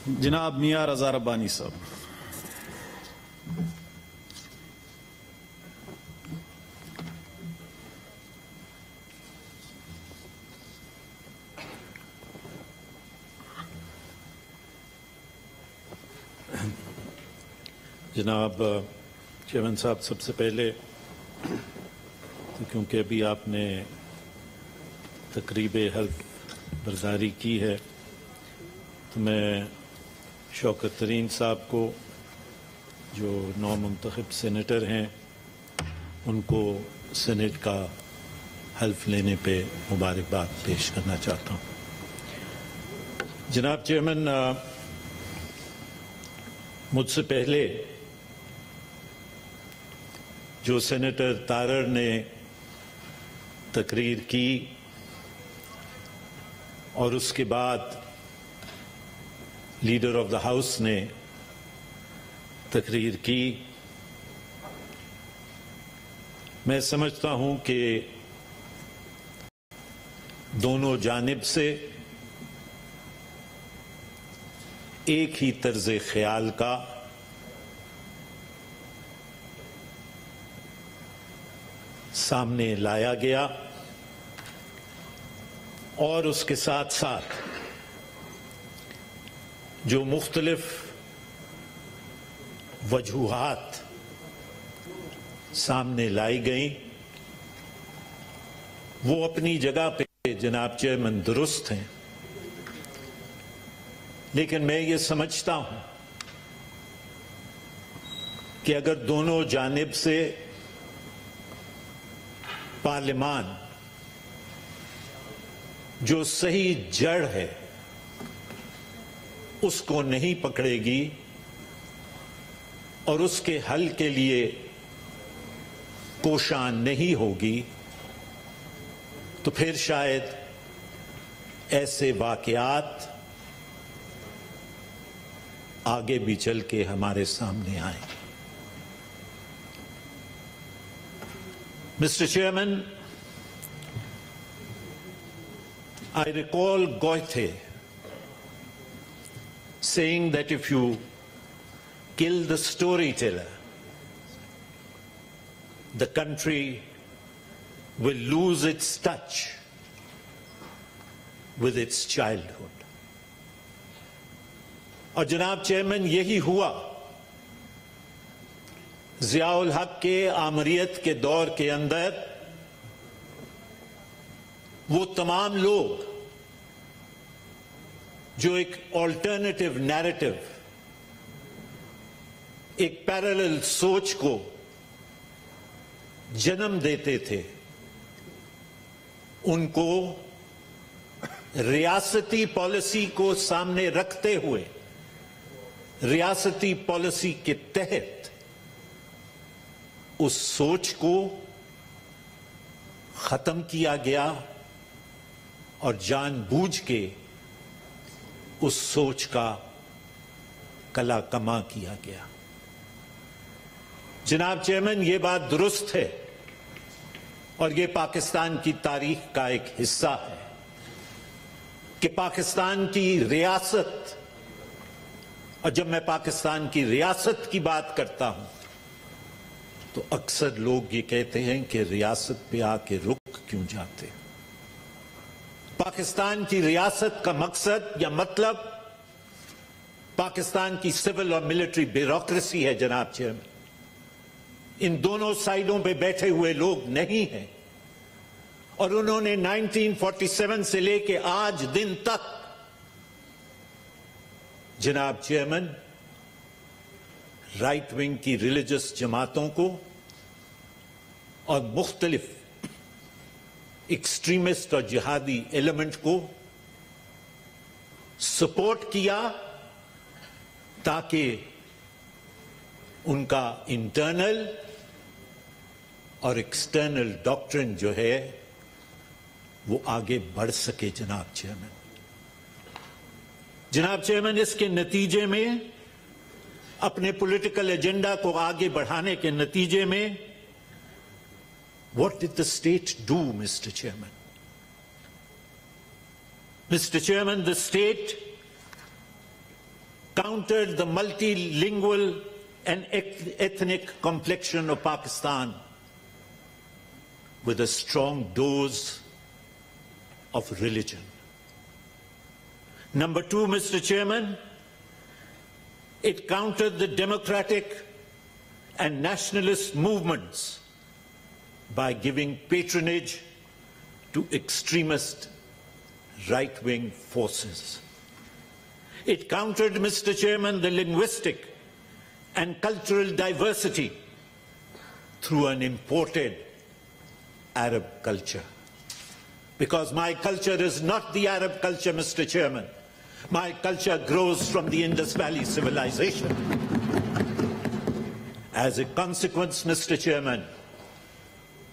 جناب میاں رضا ربانی صاحب. جناب چیئرمین صاحب، سب سے پہلے کیونکہ ابھی آپ نے تقریب حلف برداری کی ہے تو میں شوکت ترین صاحب کو جو نو منتخب سینیٹر ہیں ان کو سینیٹ کا حلف لینے پہ مبارکباد پیش کرنا چاہتا ہوں. جناب چیئرمین، مجھ سے پہلے جو سینیٹر تارڑ نے تقریر کی اور اس کے بعد لیڈر آف دا ہاؤس نے تقریر کی، میں سمجھتا ہوں کہ دونوں جانب سے ایک ہی طرز خیال کا سامنے لایا گیا اور اس کے ساتھ ساتھ جو مختلف وجوہات سامنے لائی گئیں وہ اپنی جگہ پہ جناب چیئرمین درست ہیں، لیکن میں یہ سمجھتا ہوں کہ اگر دونوں جانب سے پارلیمان جو صحیح جڑ ہے اس کو نہیں پکڑے گی اور اس کے حل کے لیے کوشاں نہیں ہوگی تو پھر شاید ایسے واقعات آگے بھی چل کے ہمارے سامنے آئیں. Mr. Chairman, I recall Goethe saying that if you kill the storyteller, the country will lose its touch with its childhood. اور جناب چیئرمین یہی ہوا. ضیاء الحق کے آمریت کے دور کے اندر وہ تمام لوگ جو ایک آلٹرنیٹو نیریٹو، ایک پیرالل سوچ کو جنم دیتے تھے، ان کو ریاستی پالیسی کو سامنے رکھتے ہوئے ریاستی پالیسی کے تحت اس سوچ کو ختم کیا گیا اور جان بوجھ کے اس سوچ کا کلا کما کیا گیا. جناب چیئرمین، یہ بات درست ہے اور یہ پاکستان کی تاریخ کا ایک حصہ ہے کہ پاکستان کی ریاست، اور جب میں پاکستان کی ریاست کی بات کرتا ہوں تو اکثر لوگ یہ کہتے ہیں کہ ریاست پہ آ کے رک کیوں جاتے. پاکستان کی ریاست کا مقصد یا مطلب پاکستان کی سول اور ملٹری بیوروکریسی ہے. جناب چیئرمین، ان دونوں سائیڈوں پہ بیٹھے ہوئے لوگ نہیں ہیں اور انہوں نے 1947 سے لے کے آج دن تک جناب چیئرمین رائٹ ونگ کی ریلیجس جماعتوں کو اور مختلف ایکسٹریمسٹ اور جہادی ایلیمنٹ کو سپورٹ کیا تاکہ ان کا انٹرنل اور ایکسٹرنل ڈاکٹرن جو ہے وہ آگے بڑھ سکے. جناب چیئرمین اس کے نتیجے میں اپنے پولیٹیکل ایجنڈا کو آگے بڑھانے کے نتیجے میں what did the state do, Mr. Chairman? Mr. Chairman, the state countered the multilingual and ethnic complexion of Pakistan with a strong dose of religion. Number two, Mr. Chairman, it countered the democratic and nationalist movements by giving patronage to extremist right-wing forces. It countered, Mr. Chairman, the linguistic and cultural diversity through an imported Arab culture. Because my culture is not the Arab culture, Mr. Chairman. My culture grows from the Indus Valley civilization. As a consequence, Mr. Chairman,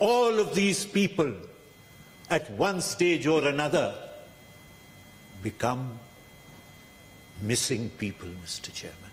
all of these people at one stage or another become missing people, Mr. Chairman.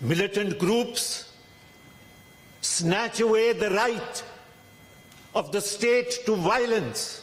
Militant groups snatch away the right of the state to violence,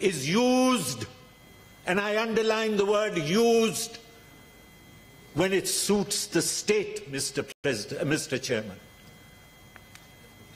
is used, and I underline the word used, when it suits the state, Mr. Chairman.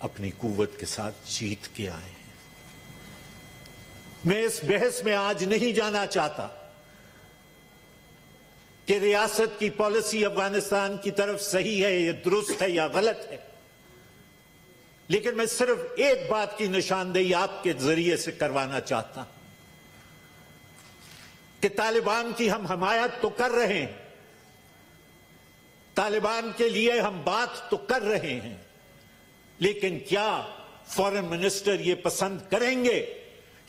اپنی قوت کے ساتھ جیت کے آئے ہیں۔ میں اس بحث میں آج نہیں جانا چاہتا کہ ریاست کی پالیسی افغانستان کی طرف صحیح ہے یا درست ہے یا غلط ہے، لیکن میں صرف ایک بات کی نشاندہی آپ کے ذریعے سے کروانا چاہتا ہوں کہ طالبان کی ہم حمایت تو کر رہے ہیں، طالبان کے لیے ہم بات تو کر رہے ہیں، لیکن کیا فارن منسٹر یہ پسند کریں گے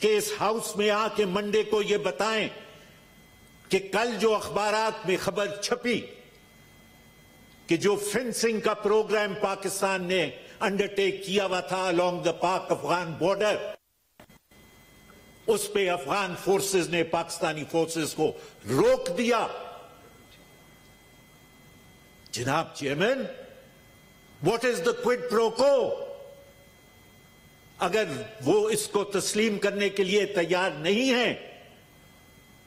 کہ اس ہاؤس میں آ کے منڈے کو یہ بتائیں کہ کل جو اخبارات میں خبر چھپی کہ جو فنسنگ کا پروگرام پاکستان نے انڈرٹیک کیا ہوا تھا along the Pak Afghan border, اس پہ افغان فورسز نے پاکستانی فورسز کو روک دیا۔ جناب chairman, what is the quid pro quo؟ اگر وہ اس کو تسلیم کرنے کے لیے تیار نہیں ہیں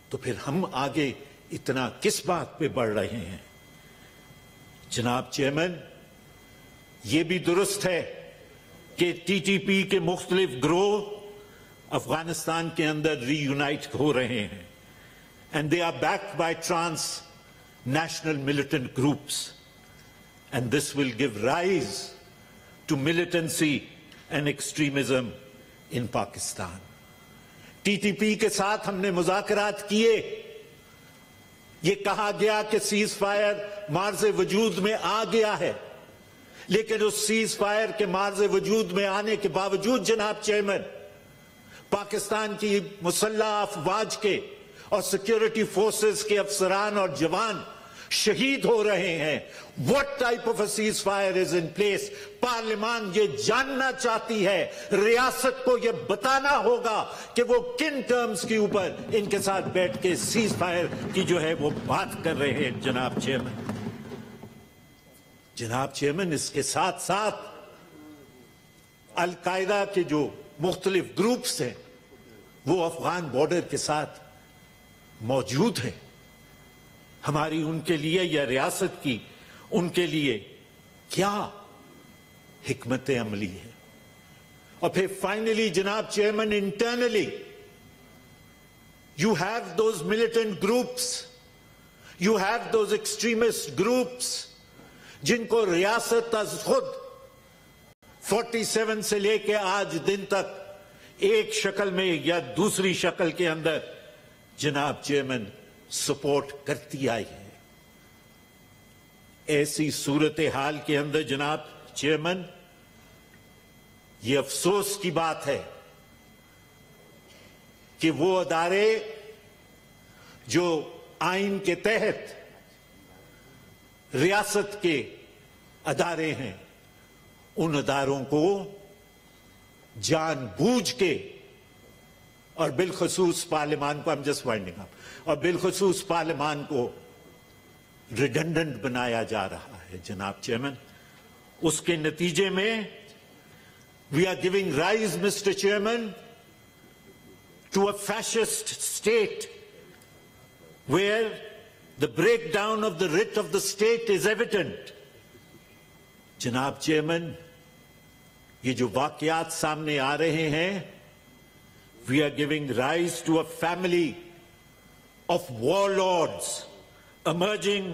تو پھر ہم آگے اتنا کس بات پہ بڑھ رہے ہیں؟ جناب چیئرمین، یہ بھی درست ہے کہ ٹی ٹی پی کے مختلف گروہ افغانستان کے اندر ری یونائٹ ہو رہے ہیں and they are backed by trans-national militant groups and this will give rise to militancy and extremism in Pakistan۔ T T P کے ساتھ ہم نے مذاکرات کیے، یہ کہا گیا کہ سیز فائر مارز وجود میں آ گیا ہے، لیکن اس سیز فائر کے مارز وجود میں آنے کے باوجود جناب چیئرمین، پاکستان کی مسلح افواج کے اور سیکیورٹی فورسز کے افسران اور جوان شہید ہو رہے ہیں۔ What type of a ceasefire is in place؟ پارلیمان یہ جاننا چاہتی ہے، ریاست کو یہ بتانا ہوگا کہ وہ کن ٹرمز کے اوپر ان کے ساتھ بیٹھ کے سیز فائر کی جو ہے وہ بات کر رہے ہیں۔ جناب چیئرمین، اس کے ساتھ ساتھ القاعدہ کے جو مختلف گروپس ہیں وہ افغان بارڈر کے ساتھ موجود ہیں۔ ہماری ان کے لیے یا ریاست کی ان کے لیے کیا حکمت عملی ہے؟ اور پھر فائنلی جناب chairman, internally you have those militant groups, you have those extremist groups جن کو ریاست از خود 47 سے لے کے آج دن تک ایک شکل میں یا دوسری شکل کے اندر جناب چیئرمین سپورٹ کرتی آئی ہے۔ ایسی صورتحال کے اندر جناب چیئرمین، یہ افسوس کی بات ہے کہ وہ ادارے جو آئین کے تحت ریاست کے ادارے ہیں، ان اداروں کو جان بوجھ کے اور بالخصوص پارلیمان کو اور بالخصوص پارلیمان کو ریڈنڈنٹ بنایا جا رہا ہے۔ جناب چیئرمین، اس کے نتیجے میں we are giving rise, Mr. Chairman, to a fascist state where the breakdown of the writ of the state is evident۔ جناب چیئرمین، یہ جو واقعات سامنے آ رہے ہیں، we are giving rise to a family of warlords emerging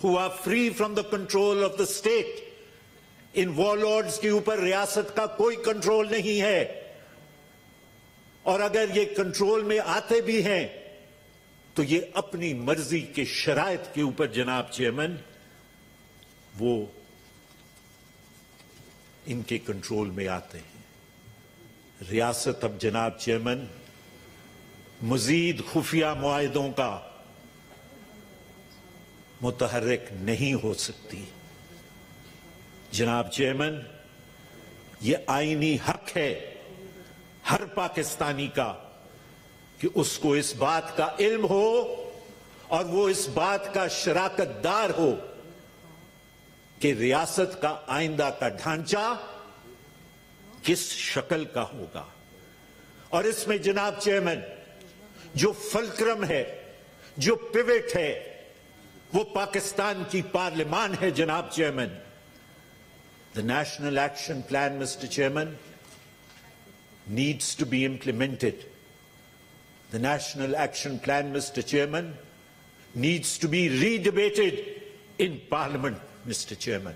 who are free from the control of the state۔ In warlords کے اوپر ریاست کا کوئی کنٹرول نہیں ہے، اور اگر یہ کنٹرول میں آتے بھی ہیں تو یہ اپنی مرضی کے شرائط کے اوپر جناب چیئرمین وہ ان کے کنٹرول میں آتے ہیں۔ ریاست اب جناب چیئرمین مزید خفیہ معاہدوں کا متحرک نہیں ہو سکتی۔ جناب چیئرمین، یہ آئینی حق ہے ہر پاکستانی کا کہ اس کو اس بات کا علم ہو اور وہ اس بات کا شراکت دار ہو کہ ریاست کا آئندہ کا ڈھانچہ کس شکل کا ہوگا۔ اور اس میں جناب چیئرمین جو فلکرم ہے، جو پیوٹ ہے، وہ پاکستان کی پارلیمان ہے۔ جناب chairman, The National Action Plan, Mr. Chairman, needs to be implemented. The National Action Plan, Mr. Chairman, needs to be redebated in Parliament, Mr. Chairman.